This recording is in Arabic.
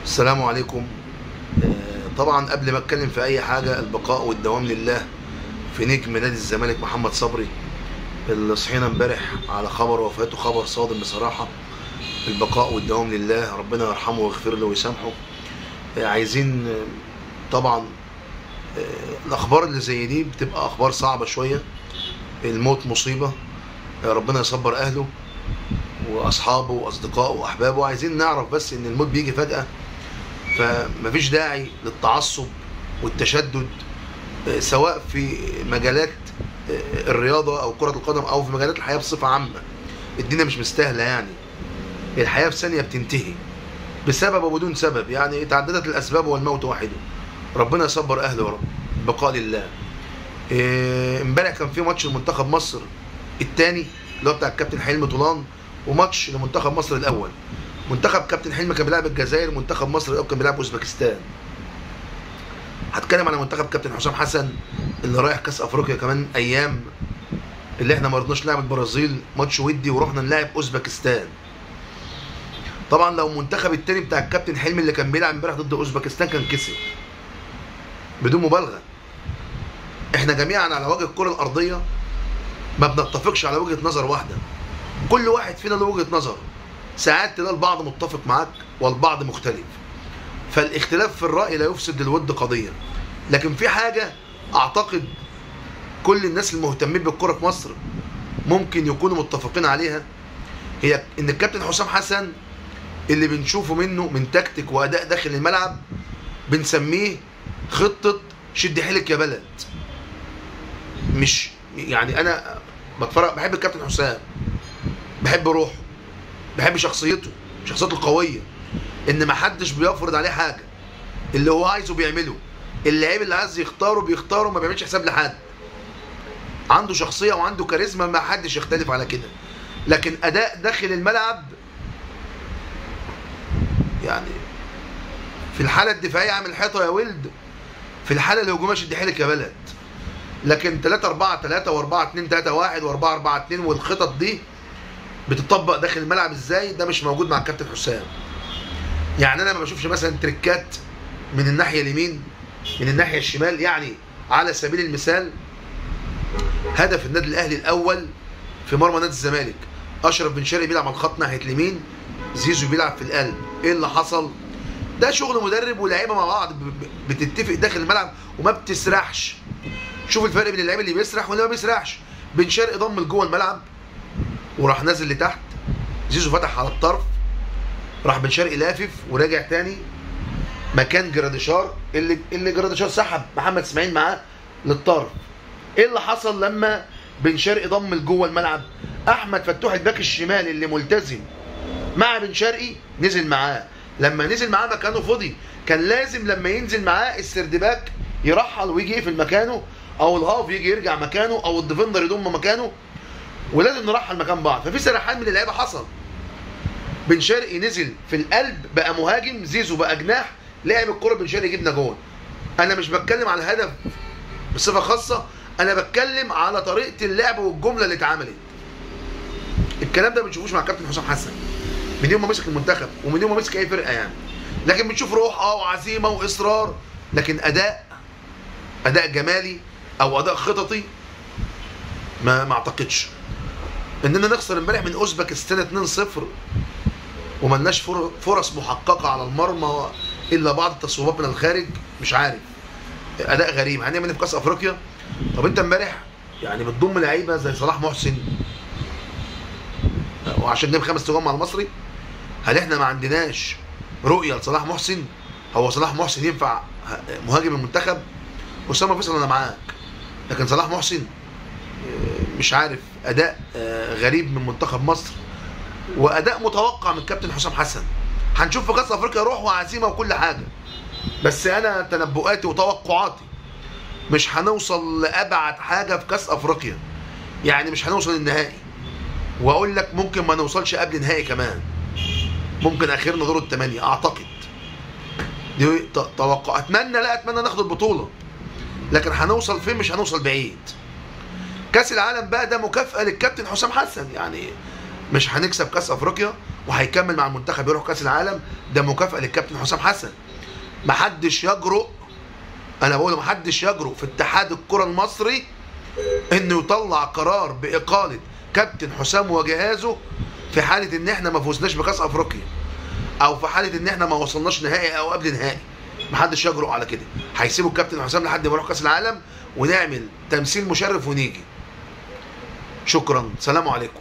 السلام عليكم. طبعا قبل ما اتكلم في اي حاجه، البقاء والدوام لله. في نجم نادي الزمالك محمد صبري اللي صحينا امبارح على خبر وفاته، خبر صادم بصراحه. البقاء والدوام لله، ربنا يرحمه ويغفر له ويسامحه. عايزين طبعا الاخبار اللي زي دي بتبقى اخبار صعبه شويه. الموت مصيبه، ربنا يصبر اهله واصحابه واصدقائه واحبابه. عايزين نعرف بس ان الموت بيجي فجاه، فمفيش داعي للتعصب والتشدد، سواء في مجالات الرياضة أو كرة القدم أو في مجالات الحياة بصفة عامة. الدنيا مش مستاهلة يعني. الحياة في ثانية بتنتهي بسبب وبدون سبب، يعني تعددت الأسباب والموت واحده. ربنا يصبر أهله يا رب. بقاء لله. امبارح كان في ماتش لمنتخب مصر الثاني اللي هو بتاع الكابتن حلمي طولان، وماتش لمنتخب مصر الأول. منتخب كابتن حلمي كان بيلعب الجزائر، منتخب مصر الأول كان بيلعب اوزبكستان. هتكلم على منتخب كابتن حسام حسن اللي رايح كاس افريقيا كمان ايام، اللي احنا ما رضناش نلعب البرازيل ماتش ودي ورحنا نلعب اوزبكستان. طبعا لو المنتخب التاني بتاع الكابتن حلمي اللي كان بيلعب امبارح ضد اوزبكستان كان كسب بدون مبالغه. احنا جميعا على وجه الكره الارضيه ما بنتفقش على وجهه نظر واحده، كل واحد فينا له وجهه نظر. ساعات تلاقي البعض متفق معاك والبعض مختلف، فالاختلاف في الرأي لا يفسد للود قضية. لكن في حاجة أعتقد كل الناس المهتمين بالكرة في مصر ممكن يكونوا متفقين عليها، هي إن الكابتن حسام حسن اللي بنشوفه منه من تكتيك وأداء داخل الملعب بنسميه خطة شد حيلك يا بلد. مش يعني أنا بتفرج، بحب الكابتن حسام، بحب روحه، بحب شخصيته القوية، ان ما حدش بيفرض عليه حاجه، اللي هو عايزه بيعمله. اللعيب اللي عايز يختاره بيختاره، ما بيعملش حساب لحد. عنده شخصيه وعنده كاريزما، ما حدش يختلف على كده. لكن اداء داخل الملعب يعني في الحاله الدفاعيه عامل حيطه يا ولد، في الحاله الهجوميه شد حيلك يا بلد. لكن 3-4-3 و4-2-3-1 و4-4-2 والخطط دي بتطبق داخل الملعب ازاي؟ ده مش موجود مع الكابتن حسام. يعني انا ما بشوفش مثلا تريكات من الناحيه اليمين من الناحيه الشمال. يعني على سبيل المثال، هدف النادي الاهلي الاول في مرمى نادي الزمالك، اشرف بن شرقي بيلعب على الخط ناحيه اليمين، زيزو بيلعب في القلب. ايه اللي حصل؟ ده شغل مدرب ولاعيبه مع بعض بتتفق داخل الملعب وما بتسرحش. شوف الفرق بين اللعيب اللي بيسرح واللي ما بيسرحش. بن شرقي ضم لجوه الملعب وراح نازل لتحت، زيزو فتح على الطرف، راح بن شرقي لافف وراجع تاني مكان جراديشار، اللي جراديشار سحب محمد اسماعيل معاه للطرف. ايه اللي حصل لما بن شرقي ضم لجوه الملعب؟ احمد فتوح الباك الشمال اللي ملتزم مع بن شرقي نزل معاه. لما نزل معاه مكانه فاضي، كان لازم لما ينزل معاه السردباك يرحل ويجي يقفل مكانه، او الهاف يجي يرجع مكانه، او الديفندر يضم مكانه، ولازم نرحل مكان بعض. ففي سرحان من اللعيبه حصل. بن شرقي نزل في القلب بقى مهاجم، زيزو بقى جناح، لعب الكرة بن شرقي جبنا جول. انا مش بتكلم على الهدف بصفه خاصه، انا بتكلم على طريقه اللعب والجمله اللي اتعملت. الكلام ده ما بنشوفوش مع الكابتن حسام حسن من يوم ما مسك المنتخب ومن يوم ما مسك اي فرقه يعني. لكن بنشوف روح وعزيمه واصرار، لكن اداء جمالي او اداء خططي ما اعتقدش. اننا نخسر امبارح من اوزبكستان 2-0 وملناش فرص محققه على المرمى الا بعض التصويبات من الخارج، مش عارف. اداء غريب. هنعمل ايه في كاس افريقيا؟ طب انت امبارح يعني بتضم لعيبه زي صلاح محسن وعشان نجيب 5 تجوان مع المصري؟ هل احنا ما عندناش رؤيه لصلاح محسن؟ هو صلاح محسن ينفع مهاجم المنتخب؟ اسامه فيصل انا معاك، لكن صلاح محسن مش عارف. اداء غريب من منتخب مصر واداء متوقع من كابتن حسام حسن. هنشوف في كاس افريقيا روح وعزيمه وكل حاجه، بس انا تنبؤاتي وتوقعاتي مش هنوصل لابعد حاجه في كاس افريقيا. يعني مش هنوصل للنهائي، واقول لك ممكن ما نوصلش قبل النهائي كمان، ممكن اخرنا دور الثمانيه اعتقد. دي توقع. اتمنى ناخد البطوله، لكن هنوصل فين؟ مش هنوصل بعيد. كاس العالم بقى ده مكافاه للكابتن حسام حسن. يعني مش هنكسب كاس افريقيا وهيكمل مع المنتخب يروح كاس العالم، ده مكافاه للكابتن حسام حسن. محدش يجرؤ، انا بقول محدش يجرؤ في اتحاد الكره المصري انه يطلع قرار باقاله كابتن حسام وجهازه في حاله ان احنا ما فوزناش بكاس افريقيا، او في حاله ان احنا ما وصلناش نهائي او قبل نهائي. محدش يجرؤ على كده. هيسيبوا الكابتن حسام لحد ما يروح كاس العالم ونعمل تمثيل مشرف ونيجي. شكرا، سلام عليكم.